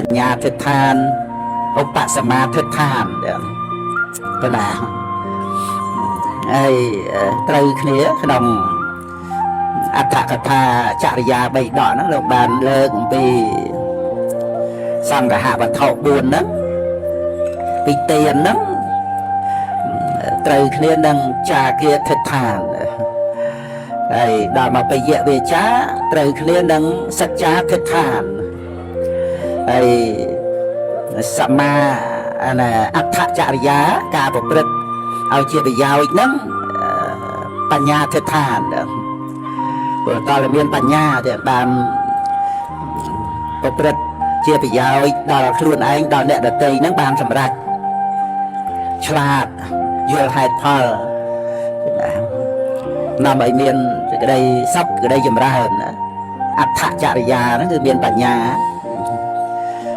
ញ្ញាធិដ្ឋានឧបសមាធិដ្ឋានប៉ុណ្ណាហើយត្រូវគ្នាក្នុងអត្ថកថាចរិយា3ដកហ្នឹងលោកបានលើកអំពីសង្ឃហវត្ថុ4ហ្នឹងពីទានហ្នឹងត្រូវគ្នានឹងចាគាធិដ្ឋានហើយដល់មកបយៈវាចាត្រូវគ្នានឹងសច្ចាធិដ្ឋានហើយសមាអត្ថចរិយាការប្រព្រឹត្តឲ្យជាប្រយោជន៍ហ្នឹងបញ្ញាធិដ្ឋានព្រោះតើមានបញ្ញាដែលបានប្រព្រឹត្តជាប្រយោជន៍ដល់ខ្លួនឯងដល់អ្នកដទៃហ្នឹងបានសម្រេចឆ្លាតយល់ហេតុផលនាំឲ្យមានសេចក្តីសុខសេចក្តីចម្រើនអត្ថចរិយាហ្នឹងគឺមានបញ្ញា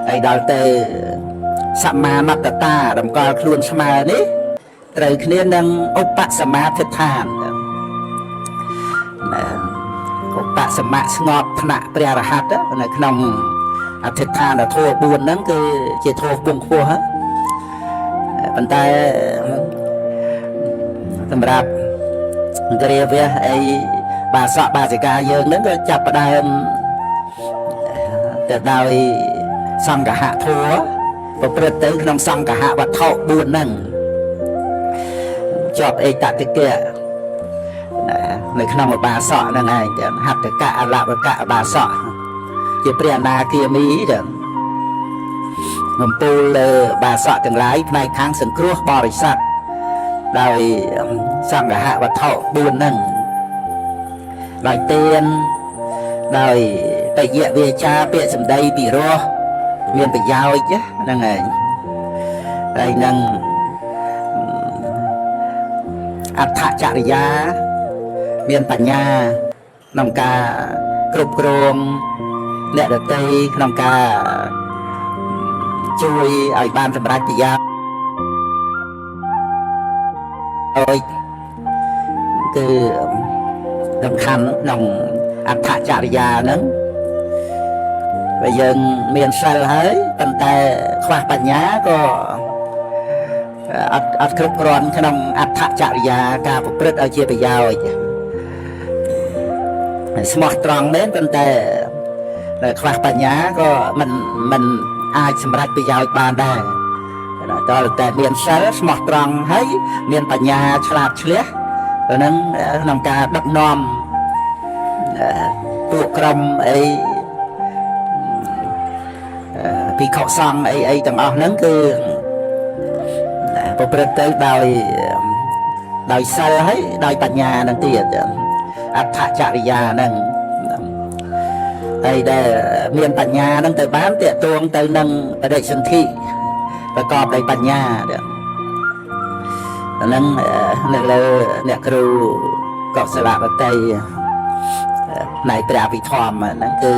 ហើយដល់ទៅសមាមត្តតាតម្កល់ខ្លួនស្មើនេះត្រូវគ្នានឹងឧបសមាធិដ្ឋានឧបសមាស្ងប់ថ្នាក់ព្រះរហ័តនៅក្នុងអធិដ្ឋានធម៌4ហ្នឹងគឺជាធម៌ពងខ្ពស់ប៉ុន្តែសម្រាប់គ្រាវះអីបាសកបាសិកាយើងហ្នឹងក៏ចាប់ផ្ដើមទៅដោយសង្ឃហធម៌ប្រព្រឹត្តទៅក្នុងសង្ឃហវត្ថុ4ហ្នឹងជាប់អេតតិកៈនៅក្នុងឧបាសកហ្នឹងឯងហត្ថកៈអលវកៈឧបាសកជាព្រះអនាគាមីបំពូលលើបាសកទាំងឡាយផ្នែកខាងសង្គ្រោះបរិស័ទដោយសង្ឃហវត្ថុ4ហ្នឹងដោយទានដោយបយៈវាចាពាក្យសម្ដីពីរោះមានប្រយោជន៍ហ្នឹងឯងហើយនឹងអត្ថចរិយាមានបញ្ញាក្នុងការគ្រប់គ្រងអ្នកដទៃក្នុងការជួយឲ្យបានសម្រេចប្រយោជន៍គឺសំខាន់ក្នុងអត្ថចរិយាហ្នឹងបើយើងមានសិលហើយប៉ុន្តែខ្វះបញ្ញាក៏អត់គ្រប់គ្រាន់ក្នុងអត្ថចរិយាការប្រព្រឹត្តឲ្យជាប្រយោជន៍ស្មោះត្រង់មែនប៉ុន្តែខ្វះបញ្ញាក៏មិនអាចសម្រេចប្រយោជន៍បានដែរដល់តែមានសិលស្មោះត្រង់ហើយមានបញ្ញាឆ្លាតឆ្លៀសទៅនឹងក្នុងការដឹកនាំពួកក្រុមអីភិក្ខុសង្ឃអីទាំងអស់ហ្នឹងគឺប្រព្រឹត្តទៅដោយសិលហើយដោយបញ្ញាហ្នឹងទៀតអត្ថចរិយាហ្នឹងហើយដែលមានបញ្ញាហ្នឹងទៅបានតាក់ទងទៅនឹងបដិសន្ធិប្រកបដោយបញ្ញាហ្នឹងនៅលើអ្នកគ្រូកុសលបតីនៃព្រះអភិធម្មហ្នឹងគឺ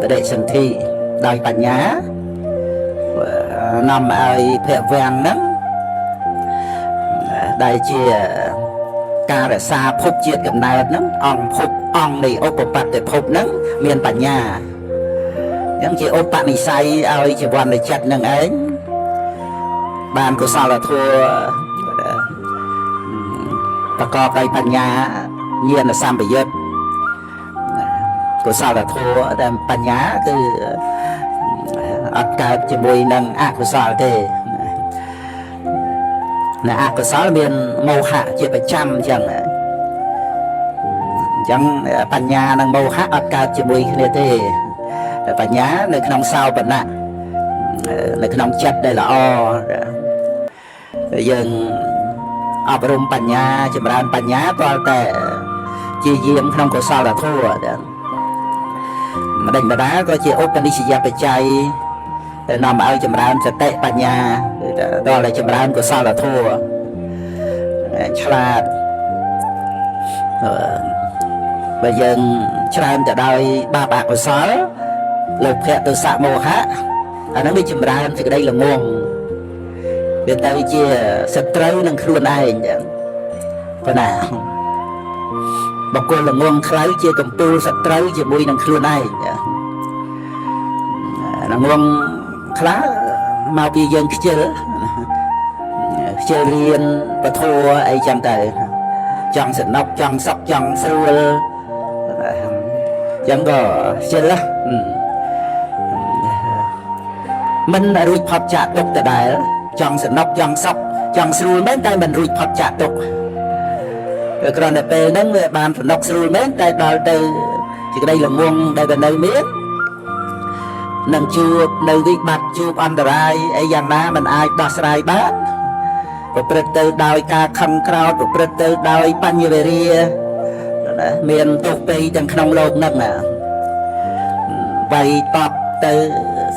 បដិសន្ធិដោយបញ្ញានាំឲ្យភវវាំងហ្នឹងដែលជាការរក្សាភពជាតិកំណើតហ្នឹងអង្គនៃឧបបត្តិភពហ្នឹងមានបញ្ញាអញ្ចឹងជាឧបនិស្ស័យឲ្យជីវ័នចិត្តនឹងឯងបានកុសលធម៌ប្រកបដោយបញ្ញាញាណសម្បយុទ្ធកុសលធម៌តែបញ្ញាគឺអត់កើតជាមួយនឹងអកុសលទេនៅអកុសលមានមោហៈជាប្រចាំអញ្ចឹងបញ្ញានិងមោហៈអត់កើតជាមួយគ្នាទេតែបញ្ញានៅក្នុងសោបណៈនៅក្នុងចិត្តដែលល្អយើងអប់រំបញ្ញាចម្រើនបញ្ញាទាល់តែជាយាមក្នុងកុសលធម៌ម្ដេចម្ដាក៏ជាឧបនិស្សយបច្ច័យនាំឲ្យចម្រើនសតិបញ្ញាដល់តែចម្រើនកុសលធម៌ឆ្លាតបើយើងច្រើនទៅដោយបាបអកុសលលោភៈទោសៈមោហៈអាហ្នឹងវាចម្រើនសេចក្តីល្ងងវាទៅជាសត្រូវនឹងខ្លួនឯងប៉ុណ្ណាបុគ្គលល្ងងខ្លៅជាកំពូលសត្រូវជាមួយនឹងខ្លួនឯង ងខ្លះមកពីយើងខ្ជិលរៀនពធអីចឹងទៅចង់សំណុកចង់សក់ចង់ស្រួលចឹងក៏ខ្ជិលមិនរួចផុតចាកទុកដដែលចង់សំណុកចង់សក់ចង់ស្រួលមែនតែមិនរួចផុតចាកទុកគ្រាន់តែពេលហ្នឹងវាបានសំណុកស្រួលមែនតែដល់ទៅសេចក្តីល្ងងដែលទៅនៅមាននឹងជួបនៅវិបត្តិជួបអន្តរាយអីយ៉ាងណាมันអាចដោះស្រាយបានប្រព្រឹត្តទៅដោយការខឹងក្រោធប្រព្រឹត្តទៅដោយបញ្ញវេរាមានទុកពេកទាំងក្នុងលោកហ្នឹងវាយតបទៅ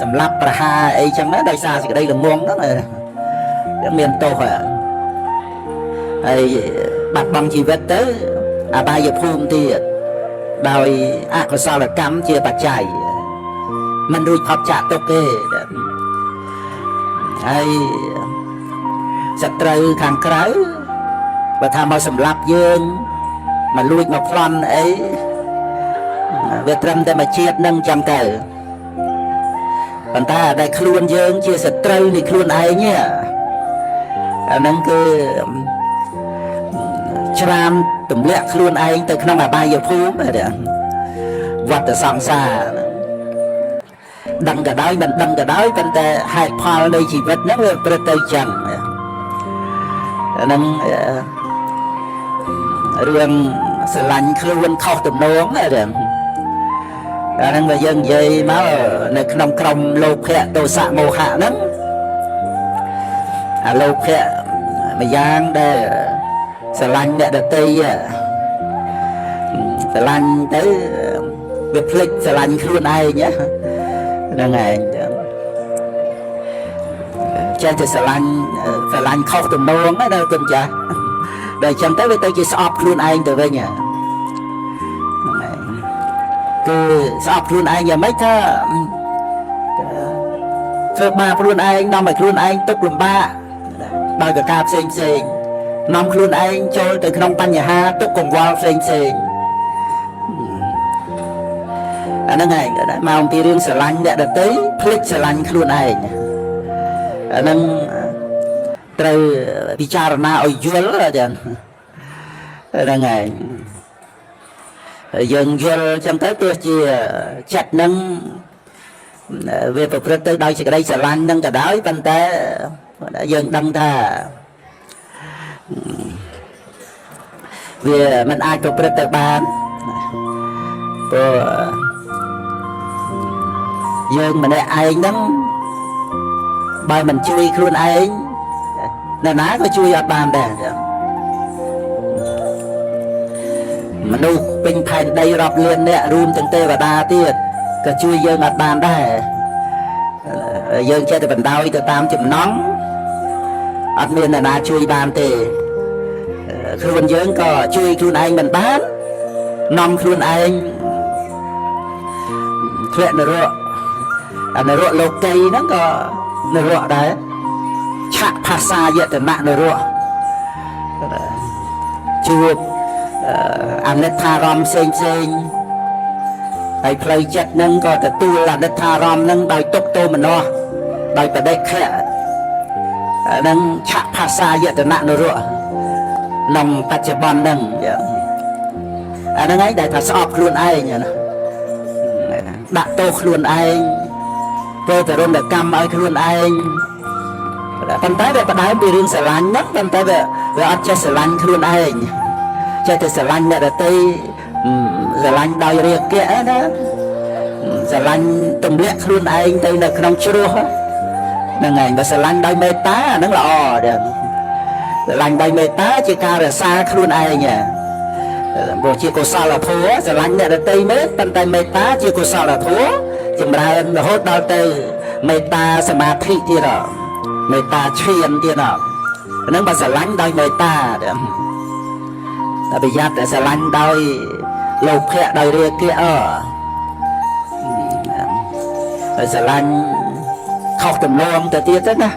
សម្លាប់ប្រហារអីចឹងណាដោយសារសេចក្តីល្ងងហ្នឹងមានទោសហើយបាត់បង់ជីវិតទៅអបាយភូមិទៀតដោយអកុសលកម្មជាបច្ច័យមិនរួចផុតចាកទុកទេហើយសត្រូវខាងក្រៅបើថាមកសម្លាប់យើងមកលួចមកប្លន់អីវាត្រឹមតែមកជាតិនឹងចឹងទៅប៉ុន្តែដែលខ្លួនយើងជាសត្រូវនៃខ្លួនឯងអាហ្នឹងគឺច្រានទម្លាក់ខ្លួនឯងទៅក្នុងអបាយភូមិវត្តសង្សារដឹងក៏ដោយមិនដឹងក៏ដោយប៉ុន្តែហេតុផលនៃជីវិតហ្នឹងវាប្រព្រឹត្តទៅចឹងហ្នឹងរឿងស្រឡាញ់ខ្លួនខុសទំនងហ្នឹងអាហ្នឹងបើយើងនិយាយមកនៅក្នុងក្រុមលោភៈទោសៈមោហៈហ្នឹងអាលោភៈម្យ៉ាងដែលស្រឡាញ់អ្នកដទៃស្រឡាញ់ទៅវាភ្លេចស្រឡាញ់ខ្លួនឯងហ្នឹងឯងចេះតែស្រឡាញ់ខុសទំនងណាគុណចាស់ដល់អញ្ចឹងទៅវាទៅជាស្អប់ខ្លួនឯងទៅវិញគឺស្អប់ខ្លួនឯងយ៉ាងម៉េចថាធ្វើបាបខ្លួនឯងនាំឲ្យខ្លួនឯងទុក្ខលំបាកដោយប្រការផ្សេងនាំខ្លួនឯងចូលទៅក្នុងបញ្ហាទុក្ខកង្វល់ផ្សេងអាហ្នឹងឯងមកអំពីរឿងស្រឡាញ់អ្នកដទៃភ្លេចស្រឡាញ់ខ្លួនឯងអាហ្នឹងត្រូវពិចារណាឲ្យយល់ចឹងហ្នឹងឯងយើងយល់ចឹងទៅទោះជាចិត្តហ្នឹងវាប្រព្រឹត្តទៅដោយសេចក្តីស្រឡាញ់ហ្នឹងក៏ដោយប៉ុន្តែយើងដឹងថាវាមិនអាចប្រព្រឹត្តទៅបានព្រោះយើងម្នាក់ឯងហ្នឹងបើមិនជួយខ្លួនឯងអ្នកណាក៏ជួយអត់បានដែរមនុស្សពេញផែនដីរាប់លានអ្នករួមទាំងទេវតាទៀតក៏ជួយយើងអត់បានដែរយើងចេះតែបណ្ដោយទៅតាមចំណង់អត់មានអ្នកណាជួយបានទេខ្លួនយើងក៏ជួយខ្លួនឯងមិនបាននាំខ្លួនឯងធ្លាក់នរកនរកលោកីហ្នឹងក៏នរកដែរឆាក់ភាសាយតនៈនរកជួបអនិច្ចារម្មណ៍ផ្សេងហើយផ្លូវចិត្តហ្នឹងក៏ទទួលអនិច្ចារម្មណ៍ហ្នឹងដោយទុក្ខទោមនស្សដោយបដិខៈហ្នឹងឆាក់ភាសាយតនៈនរកក្នុងបច្ចុប្បន្នហ្នឹងអាហ្នឹងឯងដែលថាស្អប់ខ្លួនឯងដាក់ទោសខ្លួនឯងធ្វើទរណកម្មឲ្យខ្លួនឯងប៉ុន្តែវាផ្ដើមពីរឿងស្រឡាញ់ហ្នឹងប៉ុន្តែវាអត់ចេះស្រឡាញ់ខ្លួនឯងចេះតែស្រឡាញ់អ្នកដទៃស្រឡាញ់ដោយរាគៈណាស្រឡាញ់ទម្លាក់ខ្លួនឯងទៅនៅក្នុងជ្រោះហ្នឹងឯងបើស្រឡាញ់ដោយមេត្តាអាហ្នឹងល្អដែរស្រឡាញ់ដោយមេត្តាជាការរក្សាខ្លួនឯងព្រោះជាកុសលធម៌ស្រឡាញ់អ្នកដទៃមែនប៉ុន្តែមេត្តាជាកុសលធម៌ចម្រើនរហូតដល់ទៅមេត្តាសមាធិទៀតមេត្តាឈានទៀតហ្នឹងបើស្រឡាញ់ដោយមេត្តាតែប្រយ័ត្នតែស្រឡាញ់ដោយលោភៈដោយរាគៈហើយស្រឡាញ់ខុសទំនងទៅទៀតទៅណា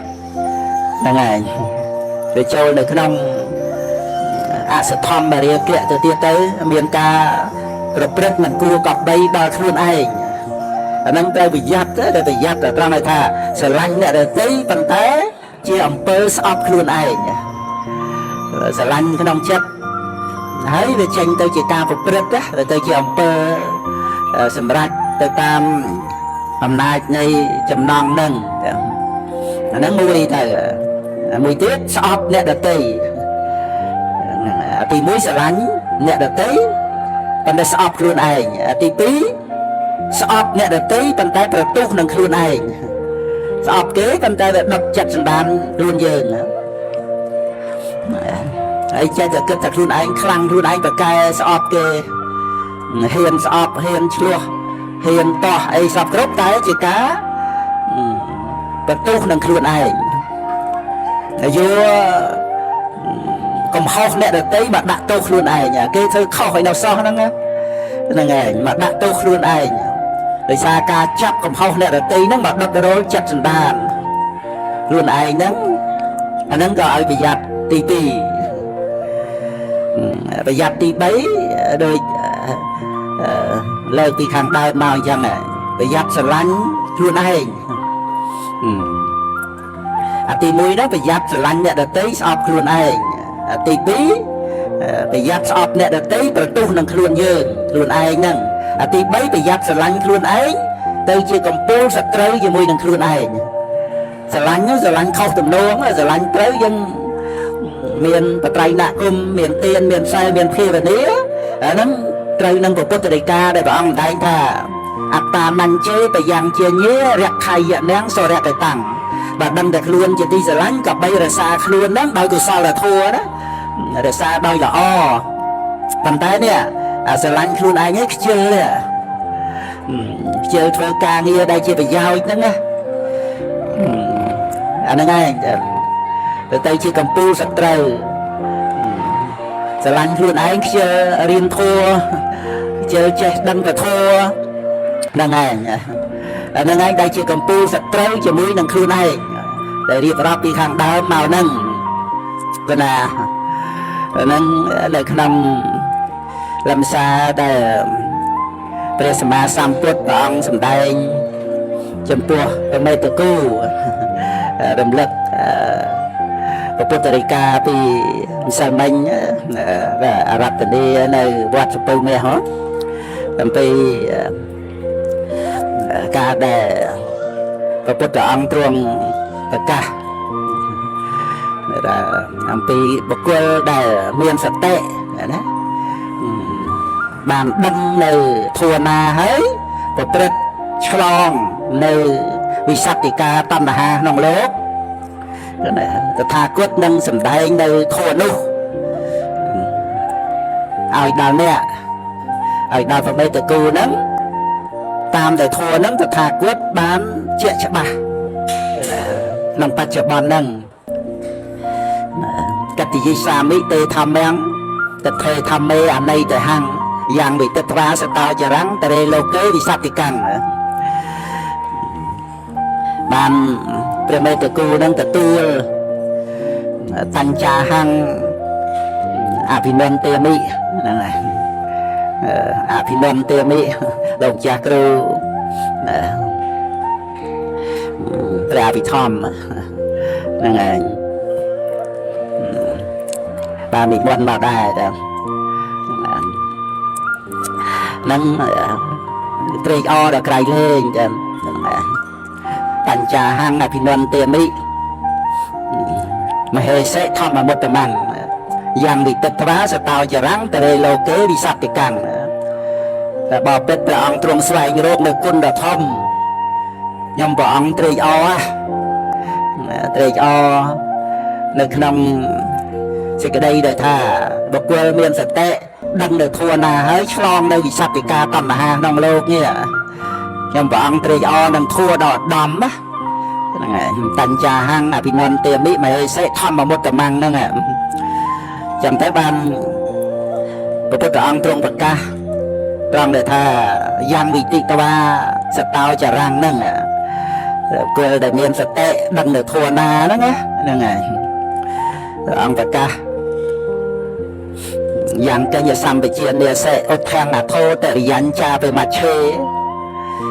ហ្នឹងឯងវាចូលនៅក្នុងអសធម្មរាគៈទៅទៀតទៅមានការប្រព្រឹត្តមិនគួរកប់បីដល់ខ្លួនឯង năng tay bị giặt đó để bị giặt ở trong này thà sẽ lanh nè để tí bàn té chia ông pơ sọp luôn ai sẽ lanh cái nông chất hãy về tranh tôi chỉ ta phục rất á rồi tôi chỉ ông pơ sầm rạch tôi tam hôm nay này chầm non nâng nó mùi thầy mùi tiết sọp nè để tí thì muối sẽ lánh nè để tí còn để sọp luôn ai thì tí sọp nè để tí bàn tay phải tu nâng luôn ai sọp kế bàn tay phải đập chặt sân bàn luôn dường ấy chaจะ kết thật luôn anh khăng luôn anh phải cài sọp kê hiền sọp hiền chua hiền to ấy sọp gốc cái chỉ cá phải tu nâng luôn ai vô còn học nè để tí mà đặt tu luôn ai nhỉ cái thứ không phải nào so nó nghe là ngày mà đặt tu luôn ai rồi xa ca chấp còn học nè để tí nó mà đập rồi chặt sân bàn luôn ai nó gọi bị giặt tì tì bị giặt tì bấy rồi lời tì khang đai màu chăng này bị giặt sờ lánh luôn ai tì mũi đó bị giặt sờ lánh nè để tí sọp luôn ai tì tí bị giặt sọp nè để tí rồi tu nâng luôn dương luôn ai nâng tì bấy bị giặt sờ lánh luôn ấy tôi chỉ còn pô sạch trâu với mùi nâng luôn ai sờ lánh khâu tùm nông sờ lánh trâu dân miền bờ tây nạ cung miền tiên miền sai miền kia và nía nó trâu nâng của quốc tế ca để bảo ông đại thà ta mạnh chế phải giang chia nhé rạc khai nhận nén so rạc cái tặng và đâm được luôn chỉ đi sờ lánh cặp bay rồi xa luôn đó đôi của sao là thua đó rồi xa đôi là o phần tay nè sờ lánh luôn ai nhé chơi nè chơi thơ ca nghe đây chỉ phải giao đó nghe anh ngay rồi tay chỉ cầm pu sạch trời sẽ lanh luôn anh chơi riêng thua chơi chơi đâm cả thua là ngay anh ngay đây chỉ cầm pu sạch trời chỉ mũi nâng luôn này để đi vào đi hàng đá màu nâng cái là nâng để năm làm sao để bây giờ mà xăm tuột bằng sầm tay chấm tua cái mấy tờ cu đầm lực và Puerto Rica thì sao mình là Ả Rập đi nơi quạt sập bông này hết làm thì cả để và Puerto Ăn truồng tất cả là làm thì bậc quân để miền sạch tệ đấy bàn đâm nơi thua na hết và Puerto Chlong nơi vì sắc thì ca tâm là ha nòng lốp tha quyết nâng sầm đai nơi thua nu ai đào nè ai đào vào đây từ cù nấm tam để thua nấm tha quyết bán chuyện cho bà nông bát cho bà nâng cái gì xa mỹ tê tham men tật thề tham mê anh này tại hàng giang bị tật ra sẽ tao cho rắn tại đây lâu kế vì sao thì càng bàn về mấy từ cô đang từ tu thành trà hăng Apinon tê mỹ này Apinon tê mỹ đồng trà kêu Apitom này bà mình quan vào đây đó nâng trây o đã cày lên thành trà hăng Apinon tê mỹ mà hệ sẽ thăm mà một tầm ăn yang bị tật phá sẽ tạo cho rắn tại đây lâu kế bị sạch thì càng là bảo bếp là ông trung xoay như rốt nơi quân đã thông nhưng bảo ông trây o nơi năm sẽ cái đây để thà bậc quê miền sạch tệ đăng được thua nà hỡi chlong nơi bị sạch thì ca tầm hà nông lô như nhưng bảo ông trây o đang thua đỏ đầm á thành trà hăng Apinon tê mỹ mà sẽ thăm mà một tầm ăn nữa nè chẳng thấy ban bố trở ăn trong vật ca trong để tha giang vị tị ta sẽ tao trả răng nâng quê để miền sẽ tệ đăng được thua na đó nhé nâng này ăn vật ca giang cho nhà xăm về chuyện để sẽ ốt thang là thô tại giang cha về mặt chê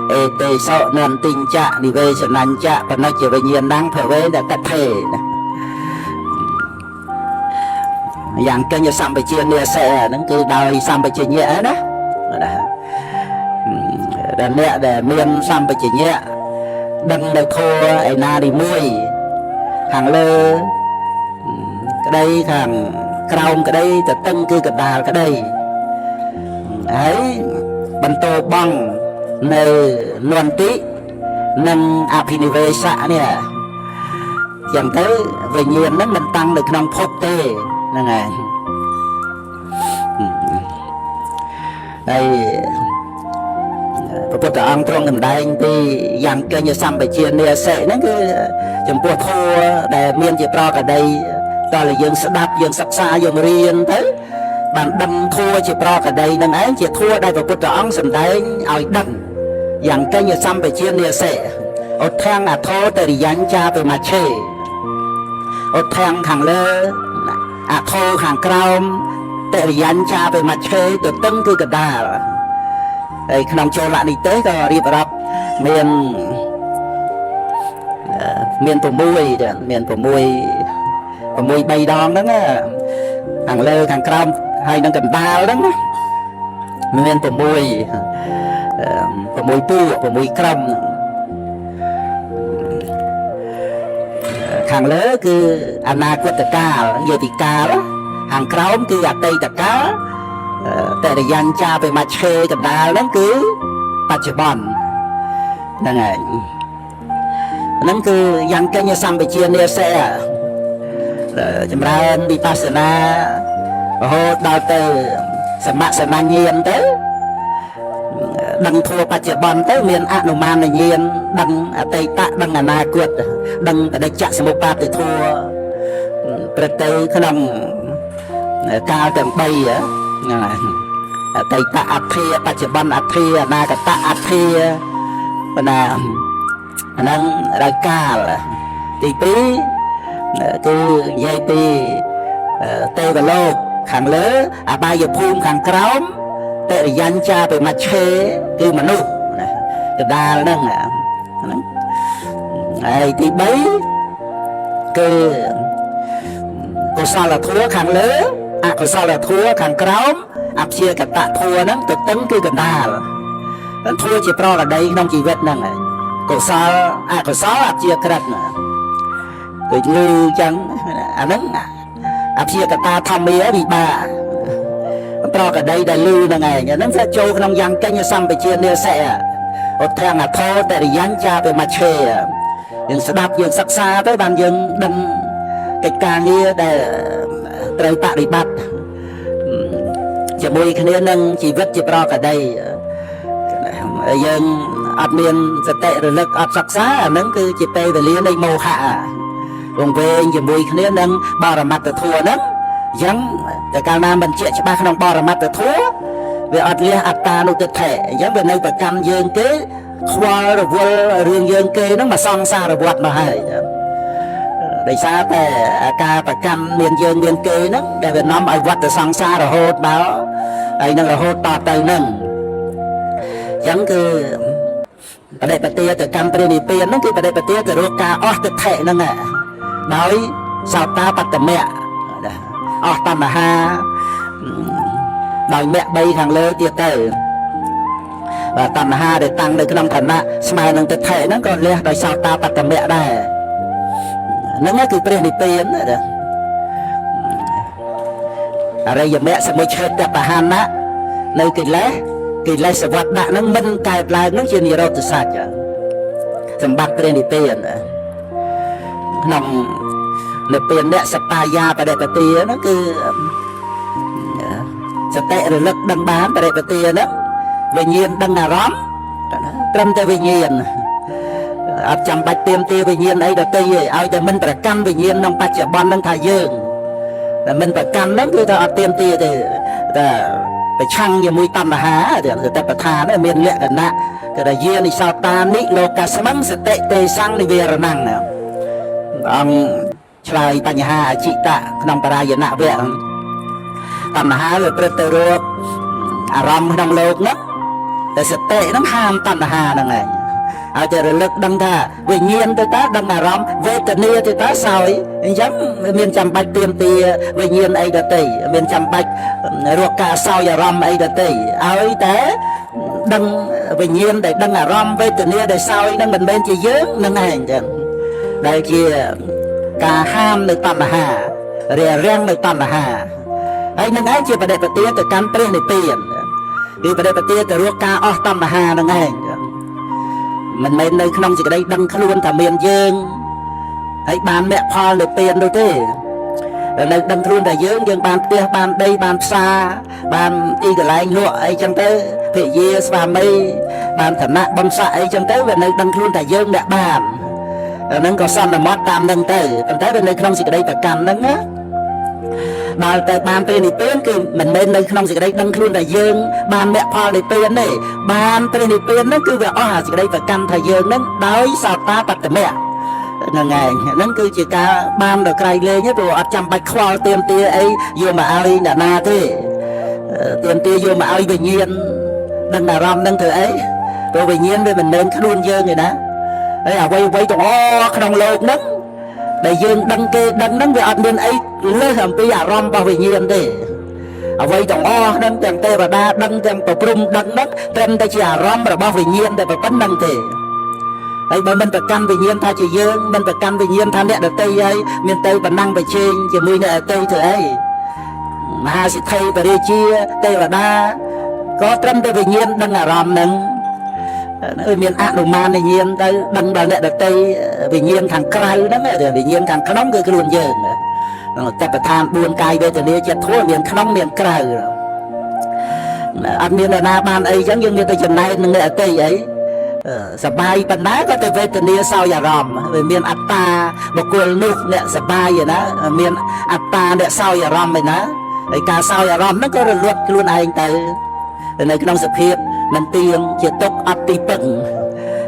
เอเตโสนันติงจะนิเวศนันจะปนัจเจวิญญาณนังเผเวดกัตเทอย่างกันจะสัมปเชียเนื้อแส่นั่นคือดาวสัมปเชียเนี่ยนะแต่เนี่ยแต่เมียนสัมปเชียเนี่ยดังในโคไอนาดิมุยhàng lơ cái đây hàng crown cái đây từ tân cư cái đà cái đây ấy bần tô băng nơi loan tí nâng apinive xạ nè chẳng tới về nhiên nó mình tăng được năm phút tê nè này đâyพระพุทธองค์ตรงกันได้ที่ยังเกินจะซ้ำไปเชียนเนี่ยเสนั่นคือจำพวกทัวแต่เมียนจะปลอกระไดตอนเลยยังสดับยังศึกษายังเรียนเถอะบางดำทัวจะปลอกระไดนั่นเองจะทัวได้พระพุทธองค์สำได้เอาดังยังเกินจะซ้ำไปเชียนเนี่ยเสอดแทงอัดโทแต่ยันจะไปมาเชอดแทงขังเลอัดโทขังกราวแต่ยันจะไปมาเชตัวตึ้งคือกระดาไอ้ขนมโจละนี่เต้ก็เรียบรับเมียนผมมุ้ยเดี๋ยวเมียนผมมุ้ยใบดองนั่นน่ะทางเลอทางกรามให้นั่งกันตาแล้วนะเมียนผมมุ้ยปูผมมุ้ยกรามทางเลอคืออนาคตกาเยติกาแล้วทางกรามคืออัตติตกาแต่ในยันจาไปมาเชกับดาวนั่นคือปัจจุบันนั่นไงนั่นคือยังแกยังซ้ำไปเชียนเนี่ยแซ่จำราญวิปัสสนาโอ้โหดาวเตอสมัครสมาเงียนเต้ดังทัวปัจจุบันเต้เมียนอนุมานในเงียนดังอติตะดังอนาคตดังแต่จักสมุปาติทัวประเตขนมกาวแต่ใบอ่ะไตตะอัตเทียปัจจุบันอัตเทียนากตะอัตเทียปนาอันนั้นรายการตีปีคือยายปีเตวโลกขังเลออบายภูมิขังกราวแต่ยันจาไปมาเชคือมนุษย์กระดาลนั่งไอ้ตีปีคือกุศลทัวขังเลอกุศลทัวขังกราวอับเชียกับตะทัวนั้นตัวตั้งคือกระดาลนั้นทัวจะปลอกระไดน้องชีวิตนั่งกุศลกุศลอับเชียกระดับตัวลือจังอันนั้นอับเชียกับตาทำเมียดีบ้าปลอกระไดได้ลือนั่งไงอย่างนั้นจะโจขนมยังกันจะซ้ำไปเชียเนี่ยแสอดแทงอัดท้อแต่ยันจะไปมาเชยยังสดับยังศักษาไปบางยังดังกิจการนี้ได้ไตรปฏิบัติจะมวยคะแนนนั่งชีวิตจะปลอกระไดยังอัดเมียนสเตะหรือเลิกอัดศักษานั่นคือจิตเตยแต่เลี้ยงในโมหะวงเวงจะมวยคะแนนนั่งบารมัตตทัวนั้นยังแต่การนำบัญชีจะบ้าขนมบารมัตตทัวเวอัดเลี้ยอัตตาโนตแถยังเป็นในประกันยืนเกยควาหรือวัวเรื่องยืนเกยนั่งมาซองซาหรือวัดมาให้ได้ทราบแต่การประกันเมียนยืนเมียนเกยนั้นได้เป็นน้ำไอ้วัดแต่ซองซาหรือโหดมาไอ้นั่นหรือโหดต่อเตยนั่งยังคือประเดี๋ยวปฏิแต่การประเดี๋ยวเปลี่ยนนั่นคือประเดี๋ยวปฏิแต่โรคาออสแทนั่นแหละน้อยสาวตาปัตตะเมะออกตามมาฮาโดยแม่ใบทางเลอเตี้ยเตอvà tầm ha để tăng được cái năm thần á, smile năng thực thể nó còn lẽ đòi sao ta bắt tầm mẹ đây, nó nghe từ bên đi tiền nữa, ở đây giờ mẹ sẽ mới chơi đẹp bà han á, nơi cái lẽ sẽ vật đại nó minh cài lại nó chưa nhiều đâu từ xa chứ, sầm bắt bên đi tiền, nằm để tiền đấy sẽ pa ya và để bà tiền nó cứ sẽ tệ rồi lực đăng bán và để bà tiền đó. Về nhiên đăng là rắm trâm tới về nhiên chăm bạch tiêm tiêu về nhiên ấy là tây ai cho mình phải căn về nhiên nông bạch bọn đang thải dương là mình phải căn lắm cứ ta tiêm tiêu thì phải chăng như mũi tâm là há thì người ta phải thà nó miền lệ gần nạ cái là duyên thì sao ta nị lô cả sáng sẽ tệ tê sang đi về rồi năng nào ông trai ta nhà chị tạ nông bà ra nạ về tâm là há rồi pretero ram nông lô đó តែសតិហ្នឹងហាមតណ្ហាហ្នឹងឯងឲ្យតែរលឹកដឹងថាវិញ្ញាណទៅតើដឹងអារម្មណ៍វេទនាទៅតើសោយអញ្ចឹងមានចាំបាច់ទៀមទាវិញ្ញាណអីដទៃមានចាំបាច់រកការសោយអារម្មណ៍អីដទៃឲ្យតែដឹងវិញ្ញាណដែលដឹងអារម្មណ៍វេទនាដែលសោយហ្នឹងមិនមែនជាយើងនឹងឯងចឹងដែលជាការហាមនៅតណ្ហារារាំងនៅតណ្ហាហើយនឹងឯងជាបដិបទាទៅកាន់ព្រះនិព្វានគឺបដិបទាទៅរកការអស់តណ្ហានឹងឯងមិនមែននៅក្នុងសេចក្តីដឹងខ្លួនថាមានយើងហើយបានមគ្គផលនៅពេលនោះទេនៅដឹងខ្លួនថាយើងបានផ្ទះបានដីបានផ្សារបានទីកន្លែងលក់អីចឹងទៅភរិយាស្វាមីបានឋានៈបំស័កអីចឹងទៅវានៅដឹងខ្លួនថាយើងអ្នកបានអាហ្នឹងក៏សន្មត់តាមនឹងទៅប៉ុន្តែវានៅក្នុងសេចក្តីប្រកម្មហ្នឹងណាដល់តែបានព្រះនិព្វានគឺមិនមែននៅក្នុងសេចក្តីដឹងខ្លួនថាយើងបានមគ្គផលនិព្វានទេបានព្រះនិព្វានហ្នឹងគឺវាអស់អាសេចក្តីប្រកម្មថាយើងហ្នឹងដោយសោតាបត្តមៈហ្នឹងឯងហ្នឹងគឺជាការបានដល់ក្រៃលែងទេព្រោះអត់ចាំបាច់ខ្វល់ទៀមទាអីយកមកឲ្យអ្នកណាទេទៀមទាយកមកឲ្យវិញ្ញាណដឹងអារម្មណ៍ហ្នឹងធ្វើអីព្រោះវិញ្ញាណវាមិនមែនខ្លួនយើងទេណាហើយអ្វីទាំងអស់ក្នុងโลกហ្នឹងដែលយើងដឹងគេដឹងហ្នឹងវាអត់មានអីលើសអំពីអារម្មណ៍របស់វិញ្ញាណទេអ្វីទាំងអស់ហ្នឹងទាំងទេវតាដឹងទាំងប្រព្រំដឹងហ្នឹងត្រឹមតែជាអារម្មណ៍របស់វិញ្ញាណតែប៉ុណ្្នឹងទេហើយបើមិនប្រកាន់វិញ្ញាណថាជាយើងមិនប្រកាន់វិញ្ញាណថាអ្នកដតីហើយមានទៅបណ្ណាំងប្រជែងជាមួយអ្នកដតីធ្វើអីមហាសិទ្ធិបរិជាទេវតាក៏ត្រឹមតែវិញ្ញាណដឹងអារម្មណ៍ហ្នឹងមានអនុមានញ្ញាណទៅដឹងដល់អ្នកដតីវិញ្ញាណខាងក្រៅហ្នឹងវិញ្ញាណខាងក្នុងគឺខ្លួនយើងតែប្រធាន4កាយវេទនាចិត្តធម៌មានក្នុងមានក្រៅអត់មាននរណាបានអីចឹងយើងមានតែចំណែកនឹងអ្នកដតីអីសបាយប៉ុណ្ណាក៏ទៅវេទនាសោយអារម្មណ៍វាមានអត្តាបុគ្គលនោះអ្នកសបាយឯណាមានអត្តាអ្នកសោយអារម្មណ៍ឯណាហើយការសោយអារម្មណ៍ហ្នឹងក៏រលត់ខ្លួនឯងទៅនៅក្នុងសភាពមិនទៀងជាទុកអត់ទីពឹង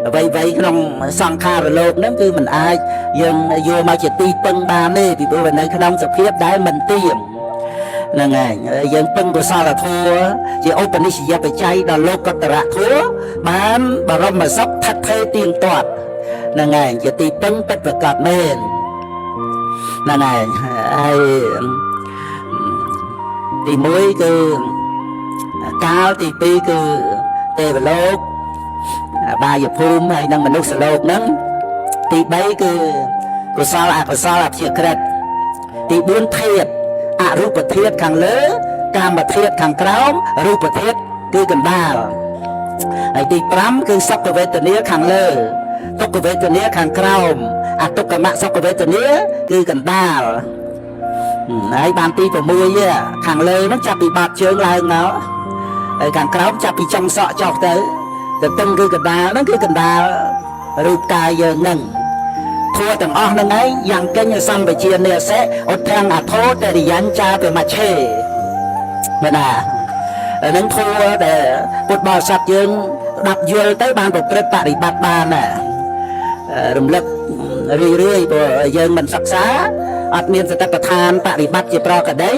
អ្វីក្នុងសង្ខារលោកហ្នឹងគឺមិនអាចយើងយកមកជាទីពឹងបានទេពីព្រោះនៅក្នុងសភាពដែលមិនទៀងហ្នឹងឯងយើងពឹងកុសលធម៌ជាឧបនិស្សយបច្ច័យដល់លោកកតរៈធម៌បានបរមសុខថិតថេរទៀងទាត់ហ្នឹងឯងជាទីពឹងពិតប្រាកដមែនហ្នឹងឯងហើយទី1គឺកាលទី2គឺទេវលោកបាយភូមិហើយនិងមនុស្សលោកហ្នឹងទី3គឺកុសលអកុសលអព្យាក្រឹតទី4ធាតុអរូបធាតុខាងលើកាមធាតុខាងក្រោមរូបធាតុគឺកណ្ដាលហើយទី5គឺសុខវេទនាខាងលើទុក្ខវេទនាខាងក្រោមអទុក្ខមសុខវេទនាគឺកណ្ដាលហើយបានទី6ខាងលើហ្នឹងចាប់ពីបាតជើងឡើងមកហើយខាងក្រោមចាប់ពីចុងសក់ចុះទៅតឹងគឺកណ្ដាលហ្នឹងគឺកណ្ដាលរូបកាយយើងហ្នឹងធัวទាំងអស់ហ្នឹងឯងយ៉ាងកេញសម្បជានេសេឧទ្ធាំងអធោតរិយញ្ចាទៅមច្ឆេមែនណាហ្នឹងធัวដែលពុទ្ធបរិស័ទយើងស្ដាប់យល់ទៅបានប្រព្រឹត្តបរិបត្តិបានណារំលឹករឿយព្រោះយើងមិនសិក្សាអត់មានសតិប្បដ្ឋានបរិបត្តិជាប្រកដី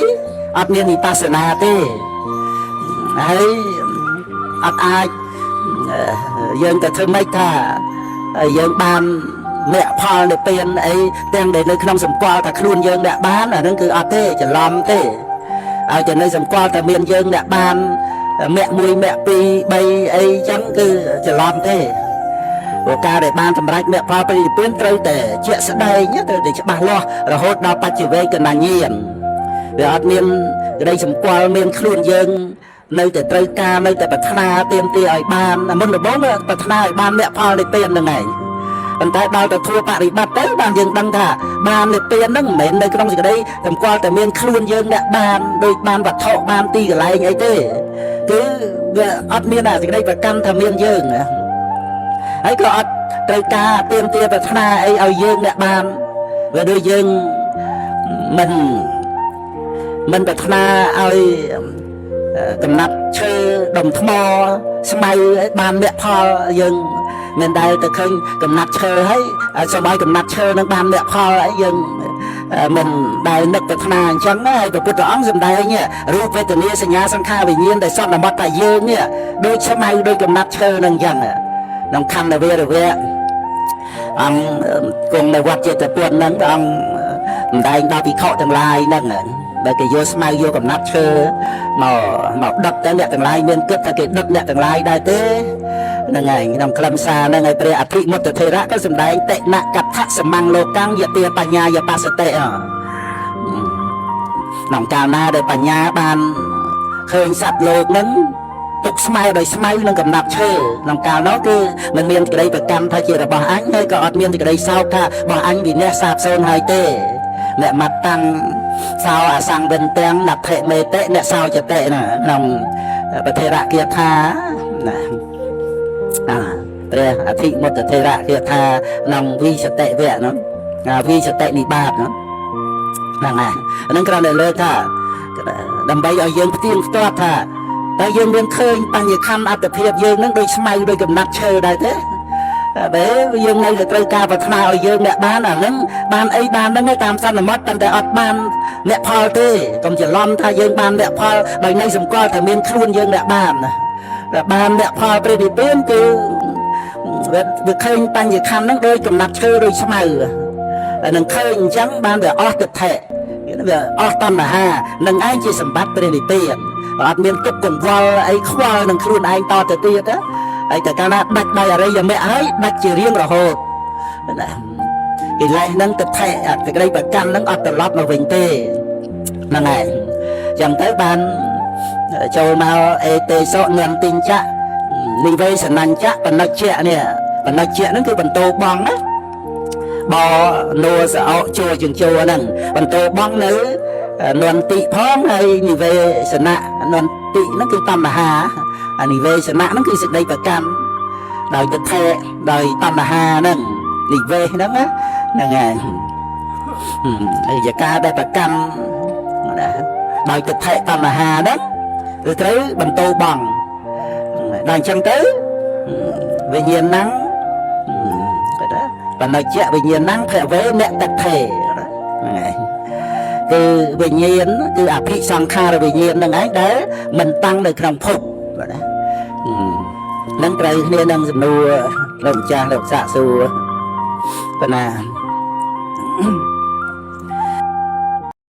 អត់មានវិបស្សនាទេហើយអត់អាចយើងទៅធ្វើម៉េចថាយើងបានមគ្គផលនិព្វានអីទាំងដែលនៅក្នុងសម្គាល់ថាខ្លួនយើងអ្នកបានអាហ្នឹងគឺអត់ទេច្រឡំទេឲ្យតែនៅសម្គាល់តែមានយើងអ្នកបានមគ្គ1មគ្គ2 3អីចឹងគឺច្រឡំទេព្រោះការដែលបានសម្រេចមគ្គផលបរិនិព្វានត្រូវតែជាក់ស្ដែងត្រូវតែច្បាស់លាស់រហូតដល់បច្ចវេកណញ្ញាណវាអត់មានក្តីសម្គាល់មានខ្លួនយើងនៅតែត្រូវការនៅតែប្រាថ្នាទៀមទាឲ្យបានមុនដំបូងប្រាថ្នាឲ្យបានមគ្គផលនិព្វានហ្នឹងឯងប៉ុន្តែដល់ទៅធัวបរិបត្តិទៅបានយើងដឹងថាបាននិព្វានហ្នឹងមិនមែននៅក្នុងសេចក្តីសម្គាល់តែមានខ្លួនយើងអ្នកបានដូចបានវត្ថុបានទីកន្លែងអីទេគឺវាអត់មានសេចក្តីប្រកាន់ថាមានយើងហើយក៏អត់ត្រូវការទៀមទាប្រាថ្នាអីឲ្យយើងអ្នកបានវាដូចយើងមិនប្រាថ្នាឲ្យកំណាត់ឈើដុំថ្មស្មៅបានមគ្គផលយើងមិនដែលទៅឃើញកំណាត់ឈើហើយសូម្បីកំណាត់ឈើនឹងបានមគ្គផលអីយើង mình đại nực vật nào chẳng ấy và bút rõ dùm đây nhỉ rùa về từ nia sinh nhá sang kha vì nhiên để xong là mất tại dương nhỉ đôi xe may đôi cầm nát chơi nâng chẳng nông khăn là về ông cùng là quạt chết tập tuần nâng ông đại đào bị khọ tầng lai nâng bởi cái vô smile vô cầm nát chơi mà đập tới nhẹ tầng lai miền cướp cái đập nhẹ tầng lai đại thế nâng ngày nông khăn xa nâng ngày pre thị một tờ thầy ra có dùm đây tệ nạ cặp thác sầm măng lô căng dựa tia bà nhà dựa bà sợ tệ nông cao na để bà nhà bàn khơi sạch lô nâng tục smile đời smile nâng cầm nát chơi nông cao nó cứ mình miền cái đây phải cam thay chỉ là bỏ ánh hay có ọt miền cái đây sao cả bỏ ánh vì nè sạp sơn hai tê nè mặt tăng sao sang bên tiếng nạp thệ mê tệ nè sao cho tệ nè nông bà thầy ra kia tha nè đây thị một thầy ra kia tha nông vi sẽ tệ vẹ nó vi sẽ tệ đi bạc nó là này nâng cái này lên thà đầm bay ở dương tiên toát thà tại dương bên khơi bằng nhiệt khăn áp tập hiệp dương nó đôi smile đôi cầm nát chơi đây thế bé dương này là cây ca và thao ở dương mẹ bán là nâng ban ấy ban nó ngay tam san là mất tận tại ọt ban mẹ phò tê còn chỉ lom thay dương ban mẹ phò bài này dùng coi thì miền khuôn dương mẹ ban là ban mẹ phò tê thì bên cứ việc khơi bằng nhiệt khăn nó đôi cầm nát chơi đôi smile là nâng khơi trắng ban về ọt thực thể về ọt tâm là ha nâng anh chỉ sầm bắt tê thì tiền ọt miền cục cùng vol ấy khoa nâng khuôn anh to từ tiền á ấy tại ca đặt đây ở đây giờ mẹ ấy đặt chỉ riêng rồi hồ thì lại nâng tập thể cái đây phải căn nâng ọt tập lót mà vinh tê nâng này chẳng tới ban châu mau tê sọ ngân tinh chạ đi về sẵn năn chạ và nói chuyện nè và nói chuyện nó cứ bằng tô bong á bò nô sợ chua chừng chua nâng bằng tô bong nữa nuân tị phong hay đi về sẵn nạ nuân tị nó cứ tâm là hà đi về sẵn nạ nó cứ sự đây và cam đời tập thể đời tâm là hà nâng đi về đó á nè ngày giờ ca đây và cam đời tập thể tâm là hà đó rồi tới bằng tô bằng đang chân tới về nhiên nắng và nói chuyện về nhiên nắng phải với mẹ tập thể từ về nhiên từ áp thị sang kha rồi về nhiên nâng ấy đấy mình tăng được lòng phục nâng cây nên nâng dùm nua lòng cha lòng xạ xua và